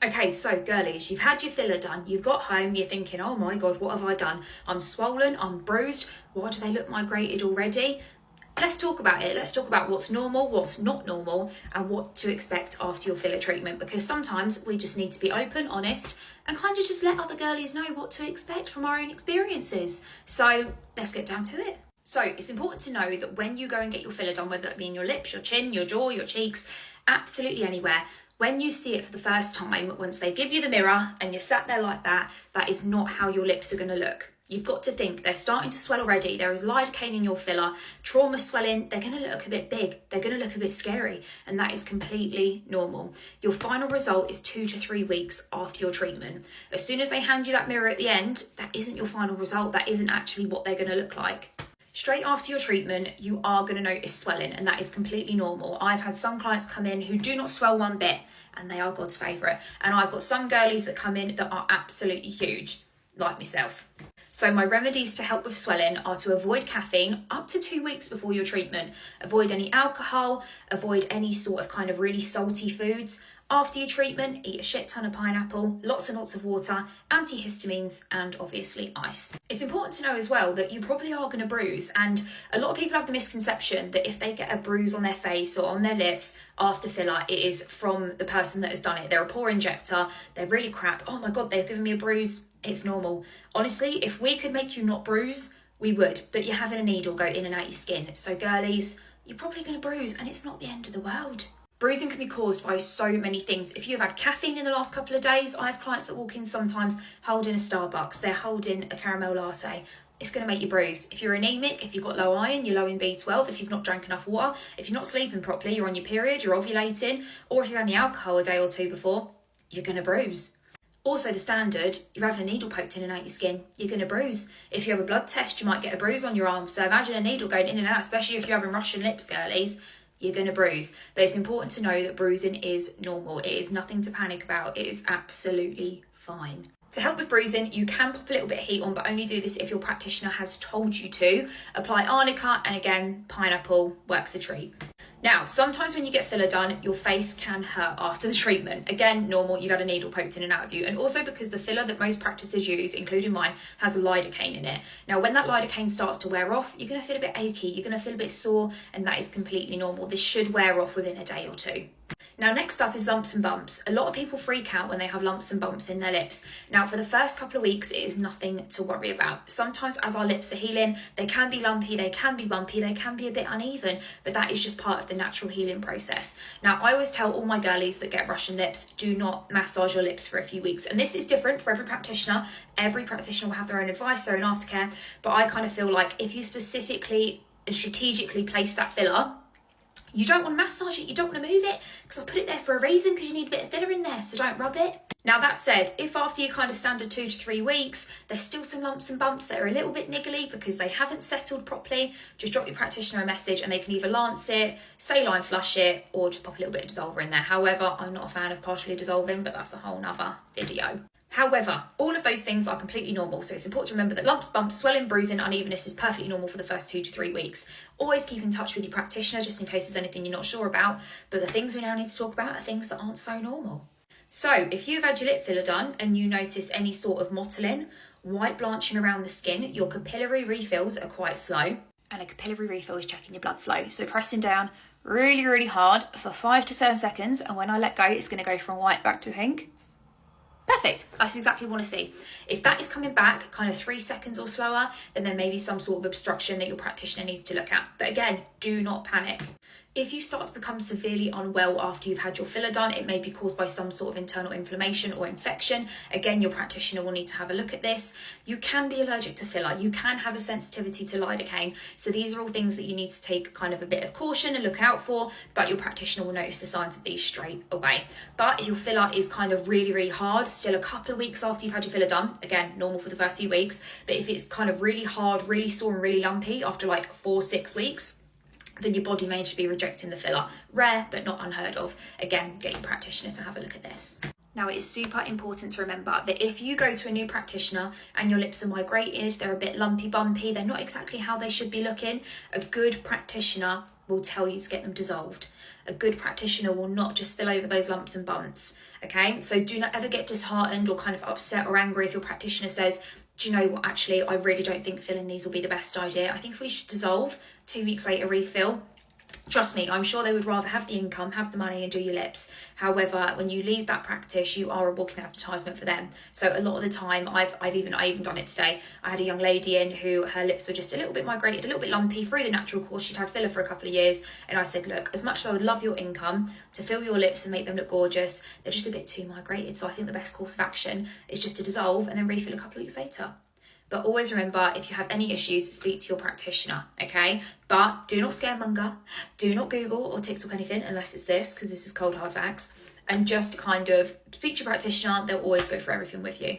Okay, so girlies, you've had your filler done, you've got home, you're thinking, oh my God, what have I done? I'm swollen, I'm bruised, why do they look migrated already? Let's talk about it. Let's talk about what's normal, what's not normal, and what to expect after your filler treatment, because sometimes we just need to be open, honest, and kind of just let other girlies know what to expect from our own experiences. So let's get down to it. So it's important to know that when you go and get your filler done, whether that be in your lips, your chin, your jaw, your cheeks, absolutely anywhere, when you see it for the first time, once they give you the mirror and you're sat there like that, that is not how your lips are going to look. You've got to think they're starting to swell already. There is lidocaine in your filler, trauma swelling. They're going to look a bit big. They're going to look a bit scary. And that is completely normal. Your final result is 2 to 3 weeks after your treatment. As soon as they hand you that mirror at the end, that isn't your final result. That isn't actually what they're going to look like. Straight after your treatment, you are going to notice swelling, and that is completely normal. I've had some clients come in who do not swell one bit, and they are God's favourite. And I've got some girlies that come in that are absolutely huge, like myself. So my remedies to help with swelling are to avoid caffeine up to 2 weeks before your treatment. Avoid any alcohol, avoid any sort of kind of really salty foods. After your treatment, eat a shit ton of pineapple, lots and lots of water, antihistamines, and obviously ice. It's important to know as well that you probably are going to bruise, and a lot of people have the misconception that if they get a bruise on their face or on their lips after filler, it is from the person that has done it. They're a poor injector, they're really crap. Oh my God, they've given me a bruise. It's normal. Honestly, if we could make you not bruise, we would, but you're having a needle go in and out your skin. So girlies, you're probably going to bruise, and it's not the end of the world. Bruising can be caused by so many things. If you've had caffeine in the last couple of days, I have clients that walk in sometimes holding a Starbucks, they're holding a caramel latte. It's going to make you bruise. If you're anemic, if you've got low iron, you're low in B12, if you've not drank enough water, if you're not sleeping properly, you're on your period, you're ovulating, or if you've had any alcohol a day or two before, you're going to bruise. Also the standard, you're having a needle poked in and out your skin, you're going to bruise. If you have a blood test, you might get a bruise on your arm. So imagine a needle going in and out, especially if you're having Russian lips, girlies. You're going to bruise. But it's important to know that bruising is normal. It is nothing to panic about. It is absolutely fine. To help with bruising, you can pop a little bit of heat on, but only do this if your practitioner has told you to. Apply arnica, and again, pineapple works a treat. Now, sometimes when you get filler done, your face can hurt after the treatment. Again, normal, you've had a needle poked in and out of you. And also because the filler that most practices use, including mine, has lidocaine in it. Now, when that lidocaine starts to wear off, you're going to feel a bit achy, you're going to feel a bit sore, and that is completely normal. This should wear off within a day or two. Now, next up is lumps and bumps. A lot of people freak out when they have lumps and bumps in their lips. Now, for the first couple of weeks, it is nothing to worry about. Sometimes as our lips are healing, they can be lumpy, they can be bumpy, they can be a bit uneven, but that is just part of the natural healing process. Now, I always tell all my girlies that get Russian lips, do not massage your lips for a few weeks. And this is different for every practitioner. Every practitioner will have their own advice, their own aftercare. But I kind of feel like if you specifically and strategically place that filler, you don't want to massage it, you don't want to move it, because I put it there for a reason, because you need a bit of filler in there, so don't rub it. Now that said, if after your kind of standard 2 to 3 weeks, there's still some lumps and bumps that are a little bit niggly because they haven't settled properly, just drop your practitioner a message and they can either lance it, saline flush it, or just pop a little bit of dissolver in there. However, I'm not a fan of partially dissolving, but that's a whole nother video. However, all of those things are completely normal, so it's important to remember that lumps, bumps, swelling, bruising, unevenness is perfectly normal for the first 2 to 3 weeks. Always keep in touch with your practitioner just in case there's anything you're not sure about, but the things we now need to talk about are things that aren't so normal. So if you've had your lip filler done and you notice any sort of mottling, white blanching around the skin, your capillary refills are quite slow, and a capillary refill is checking your blood flow. So pressing down really, really hard for 5 to 7 seconds, and when I let go, it's going to go from white back to pink. Perfect, that's exactly what I want to see. If that is coming back kind of 3 seconds or slower, then there may be some sort of obstruction that your practitioner needs to look at. But again, do not panic. If you start to become severely unwell after you've had your filler done, it may be caused by some sort of internal inflammation or infection. Again, your practitioner will need to have a look at this. You can be allergic to filler. You can have a sensitivity to lidocaine. So these are all things that you need to take kind of a bit of caution and look out for, but your practitioner will notice the signs of these straight away. But if your filler is kind of really, really hard, still a couple of weeks after you've had your filler done, again, normal for the first few weeks, but if it's kind of really hard, really sore and really lumpy after like 4-6 weeks, then your body may just be rejecting the filler. Rare, but not unheard of. Again, get your practitioner to have a look at this. Now, it is super important to remember that if you go to a new practitioner and your lips are migrated, they're a bit lumpy bumpy, they're not exactly how they should be looking, a good practitioner will tell you to get them dissolved. A good practitioner will not just fill over those lumps and bumps, okay? So do not ever get disheartened or kind of upset or angry if your practitioner says, do you know what, actually, I really don't think filling these will be the best idea. I think we should dissolve, 2 weeks later refill. Trust me, I'm sure they would rather have the income, have the money and do your lips. However, when you leave that practice, you are a walking advertisement for them. So a lot of the time, I even done it today. I had a young lady in who her lips were just a little bit migrated, a little bit lumpy through the natural course. She'd had filler for a couple of years. And I said, look, as much as I would love your income to fill your lips and make them look gorgeous, they're just a bit too migrated. So I think the best course of action is just to dissolve and then refill a couple of weeks later. But always remember, if you have any issues, speak to your practitioner, okay? But do not scaremonger, do not Google or TikTok anything, unless it's this, because this is cold hard facts. And just kind of speak to your practitioner, they'll always go through everything with you.